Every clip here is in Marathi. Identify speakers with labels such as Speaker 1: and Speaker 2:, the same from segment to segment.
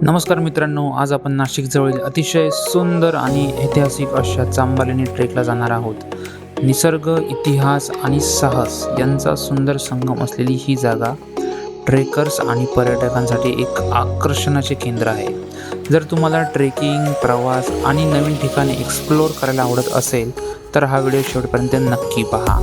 Speaker 1: नमस्कार मित्रांनो, आज आपण नाशिक जवळील अतिशय सुंदर आणि ऐतिहासिक अशा चांबा लेणी ट्रेकला जाणार आहोत. निसर्ग, इतिहास आणि साहस यांचा सुंदर संगम असलेली ही जागा ट्रेकर्स आणि पर्यटकांसाठी एक आकर्षणाचे केंद्र आहे. जर तुम्हाला ट्रेकिंग, प्रवास आणि नवीन ठिकाणे एक्सप्लोअर करायला आवडत असेल तर हा व्हिडिओ शेवटपर्यंत नक्की पहा.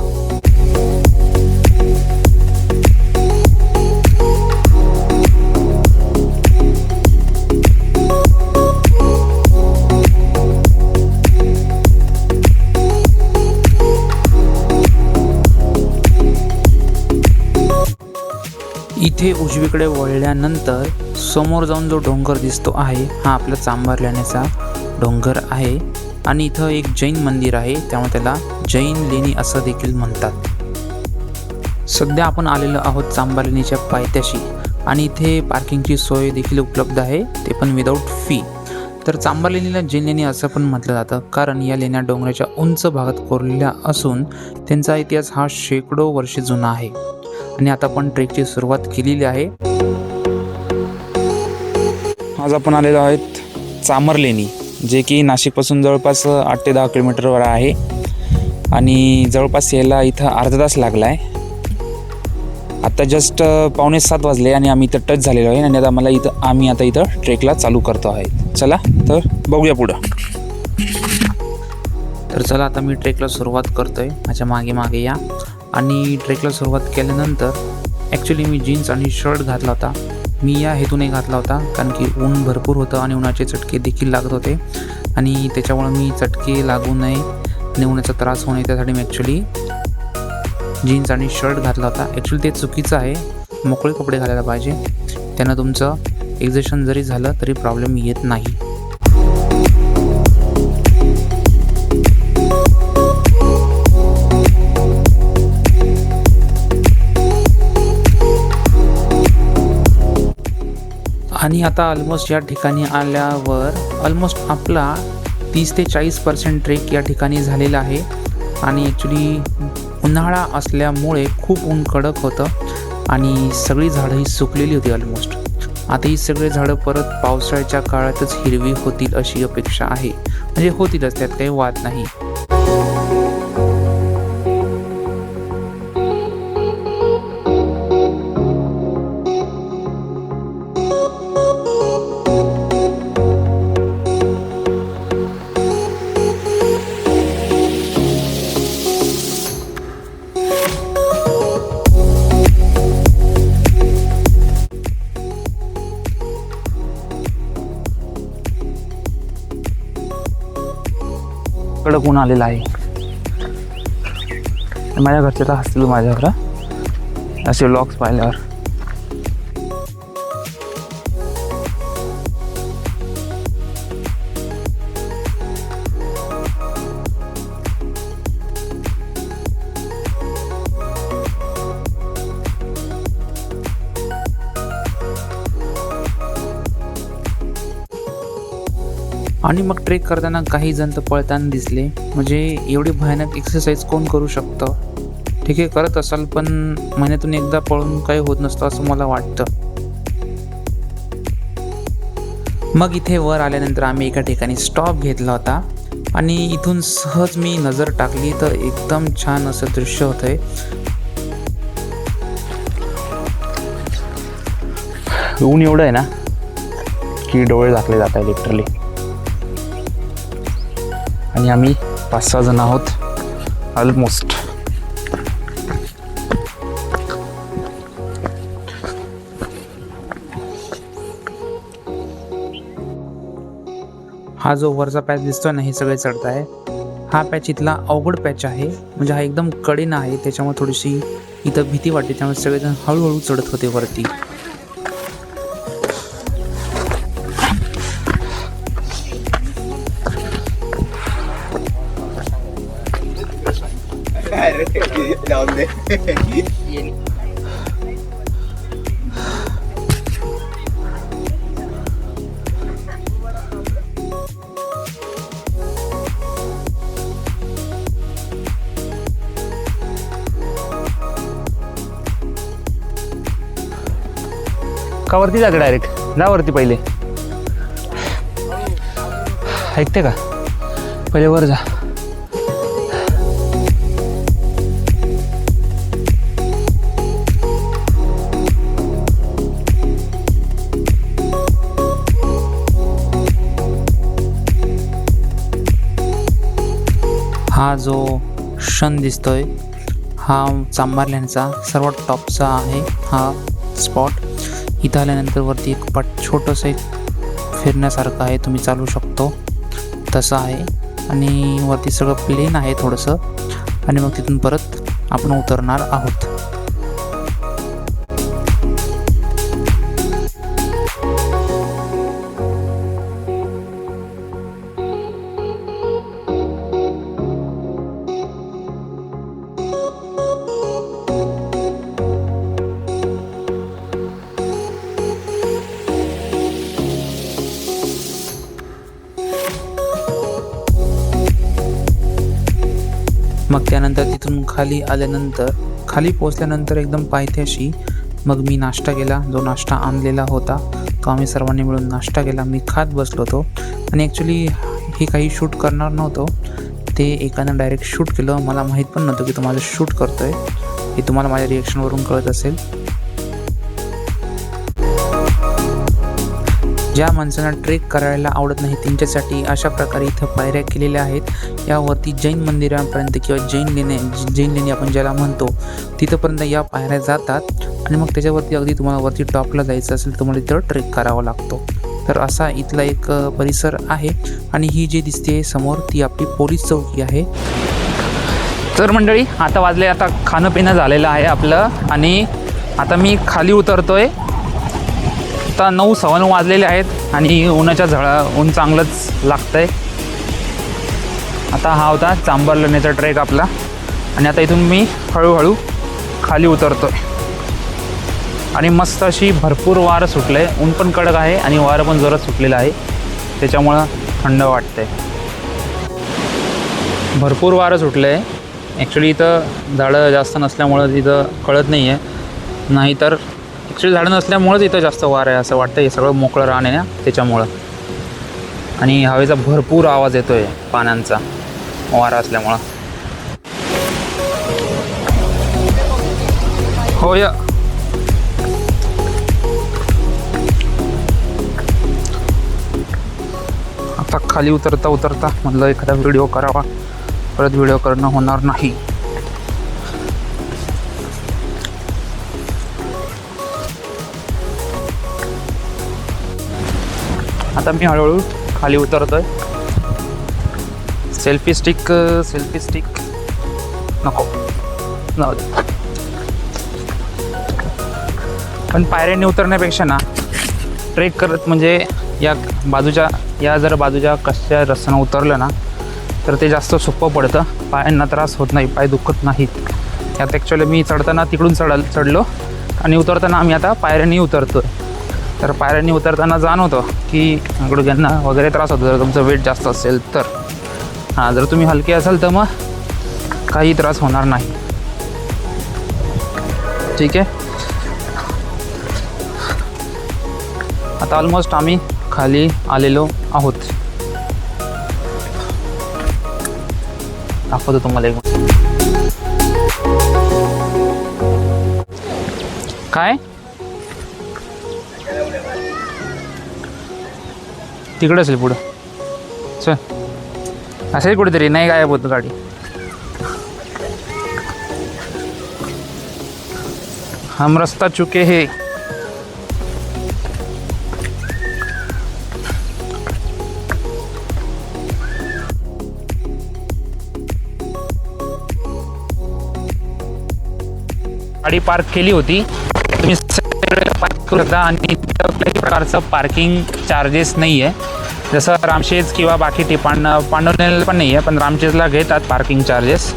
Speaker 1: इथे उजवीकडे वळल्यानंतर समोर जाऊन जो डोंगर दिसतो आहे हा आपला चांभार लेण्याचा डोंगर आहे आणि इथं एक जैन मंदिर आहे, त्यामुळे त्याला जैन लेणी असं देखील म्हणतात. सध्या आपण आलेलो आहोत चांभार लेणीच्या पायथ्याशी आणि इथे पार्किंगची सोय देखील उपलब्ध आहे, ते पण विदाऊट फी. तर चांभार लेणीला जैन लेणी असं पण म्हटलं जातं कारण या लेण्या डोंगराच्या उंच भागात कोरलेल्या असून त्यांचा इतिहास हा शेकडो वर्षे जुना आहे. आणि आता आपण ट्रेकची सुरुवात केलेली आहे. आज आपण आलेलो आहोत चांभार लेणी, जे की नाशिकपासून जवळपास 8 ते 10 किलोमीटरवर आहे आणि जवळपास यायला इथं अर्धा तास लागला आहे. आता जस्ट 6:45 वाजले आणि आम्ही इथं टच झालेलो आहे आणि आता आम्ही आता इथं ट्रेकला चालू करतो आहे. चला तर बघूया पुढं. तर चला आता मी ट्रेकला सुरुवात करतोय. माझ्या मागे या. आणि ट्रेकला सुरुवात केल्यानंतर ॲक्च्युली मी जीन्स आणि शर्ट घातला होता. मी या हेतूने घातला होता कारण की ऊन भरपूर होतं आणि उन्हाचे चटके देखील लागत होते आणि त्याच्यामुळे मी चटके लागू नये आणि उन्हाचा त्रास होऊ नये त्यासाठी मी ॲक्च्युली जीन्स आणि शर्ट घातला होता. ॲक्च्युली ते चुकीचं आहे, मोकळे कपडे घालायला पाहिजे, त्यानं तुमचं एक्झर्शन जरी झालं तरी प्रॉब्लेम येत नाही. आणि आता ऑलमोस्ट या ठिकाणी आल्यावर ऑलमोस्ट आपला 30 ते 40% ट्रेक या ठिकाणी झालेला आहे आणि ॲक्च्युली उन्हाळा असल्यामुळे खूप ऊन कडक होतं आणि सगळी झाडं ही सुकलेली होती ऑलमोस्ट. आता ही सगळी झाडं परत पावसाळ्याच्या काळातच हिरवी होतील अशी अपेक्षा आहे, म्हणजे होतीलच, त्यात काही वाद नाही. कडक ऊन आलेला आहे. माझ्या घरचे तर हसतील माझ्यावर असे व्लॉग्स पाहिल्यावर. आणि मग ट्रेक करताना काही जण तर पळताना दिसले, म्हणजे एवढी भयानक एक्सरसाइज कोण करू शकतं? ठीक आहे, करत असाल, पण महिन्यातून एकदा पळून काही होत नसतं असं मला वाटतं. मग इथे वर आल्यानंतर आम्ही एका ठिकाणी स्टॉप घेतला होता आणि इथून सहज मी नजर टाकली तर एकदम छान असं दृश्य होतंय. ऊन एवढं आहे ना की डोळे झाकले जात आहे लिटरली. आणि आम्ही 5-6 जण आहोत ऑलमोस्ट. हा जो वरचा पॅच दिसतोय ना, हे सगळे चढत आहे. हा पॅच इथला अवघड पॅच आहे, म्हणजे हा एकदम कडेनं आहे, त्याच्यामुळे थोडीशी इथं भीती वाटते, त्यामुळे सगळेजण हळूहळू चढत होते वरती. का वरती जा डायरेक्ट, जा वरती पहिले. ऐकते का? पहिले वर जा. हा जो क्षण दिसतोय हा चांभारल्यांचा सर्वात टॉपचा आहे हा स्पॉट. इथं आल्यानंतर वरती एक छोटंसं एक फिरण्यासारखं आहे, तुम्ही चालू शकतो तसं आहे. आणि वरती सगळं प्लेन आहे थोडंसं. आणि मग तिथून परत आपण उतरणार आहोत. मग त्यानंतर तिथून खाली आल्यानंतर खाली पोचल्यानंतर एकदम पायथ्याशी मग मी नाश्ता केला. जो नाश्ता आणलेला होता तो आम्ही सर्वांनी मिळून नाश्ता केला. मी खात बसलो होतो आणि ॲक्च्युली हे काही शूट करणार नव्हतो, ते एकानं डायरेक्ट शूट केलं. मला माहीत पण नव्हतं की तो माझं शूट करतो आहे. हे तुम्हाला माझ्या रिॲक्शनवरून कळत असेल. ज्या माणसांना ट्रेक करायला आवडत नाही त्यांच्यासाठी अशा प्रकारे इथं पायऱ्या केलेल्या आहेत. यावरती जैन मंदिरापर्यंत किंवा जैन लेणी आपण ज्याला म्हणतो तिथंपर्यंत या पायऱ्या जातात. आणि मग त्याच्यावरती अगदी तुम्हाला वरती टॉपला जायचं असेल तर तुम्हाला इथं ट्रेक करावा लागतो. तर असा इथला एक परिसर आहे. आणि ही जी दिसते समोर ती आपली पोलीस चौकी आहे. तर मंडळी आता खाणं पिणं झालेलं आहे आपलं आणि आता मी खाली उतरतोय. आता 9:15 वाजलेले आहेत आणि ऊन चांगलंच लागतंय. आता हा होता चांभारलेण्याचा ट्रेक आपला. आणि आता इथून मी हळूहळू खाली उतरतोय. आणि मस्त अशी भरपूर वारं सुटलं आहे. ऊन पण कडक आहे आणि वारं पण जोरात सुटलेलं आहे, त्याच्यामुळं थंड वाटतंय. भरपूर वारं सुटलं आहे. ॲक्च्युली इथं झाडं जास्त नसल्यामुळं तिथं कळत नाही आहे. नाहीतर ॲक्च्युली झाडं नसल्यामुळंच इथं जास्त वारं आहे असं वाटतं. हे सगळं मोकळं रान आहे ना त्याच्यामुळं. आणि हवेचा भरपूर आवाज येतो आहे पाण्यांचा वारा असल्यामुळं. हो या आता खाली उतरता म्हटलं एखादा व्हिडिओ करावा, परत व्हिडिओ करणं होणार नाही. आता मी हळूहळू खाली उतरतोय. सेल्फी स्टिक नको पण पायऱ्यांनी उतरण्यापेक्षा ना ट्रेक करत म्हणजे बाजूच्या कशा रस्त्यानं उतरलं ना तर ते जास्त सोपं पडतं. पायांना त्रास होत नाही, पाय दुखत नाहीत. यात ॲक्च्युली मी चढताना तिकडून चढलो आणि उतरताना आम्ही आता पायऱ्यांनी उतरतो. तर पायऱ्यांनी उतरताना जाणवतं की गुडघ्यांना वगैरे त्रास होतो जर तुमचं वेट जास्त असेल तर. हां, जर तुम्ही हलके असाल तर मग काही त्रास होणार नाही. ठीक आहे. आता ऑलमोस्ट आम्ही खाली आलेलो आहोत. दाखवतो तुम्हाला एक. काय तिकडं असेल पुढं. चल असेल कुठेतरी, नाही गायब होतं गाडी. हम रास्ता चुके है. गाडी पार्क केली होती. तुम्ही पार्क करू शकता आणि कुठल्याही प्रकारचं पार्किंग चार्जेस नाही आहे. जसं रामशेज किंवा बाकी पांडवनेला पण नाही आहे, पण रामशेजला घेतात पार्किंग चार्जेस.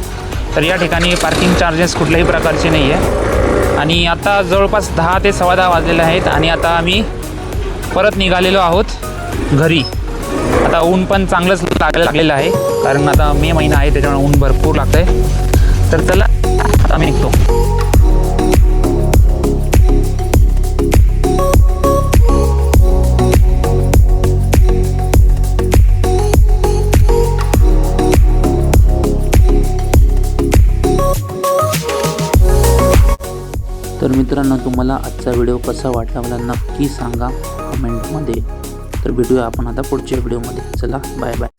Speaker 1: तर या ठिकाणी पार्किंग चार्जेस कुठल्याही प्रकारचे नाही आहे. आणि आता जवळपास 10 ते 10:15 वाजलेले आहेत आणि आता आम्ही परत निघालेलो आहोत घरी. आता ऊन पण चांगलंच लागलेलं आहे कारण आता मे महिना आहे त्याच्यामुळे ऊन भरपूर लागतं आहे. तर चला आता आम्ही निघतो. तर मित्रांनो, तुम्हाला आजचा व्हिडिओ कसा वाटला मला नक्की सांगा कमेंटमध्ये. तर भेटूया आपण आता पुढच्या व्हिडिओमध्ये. चला बाय बाय.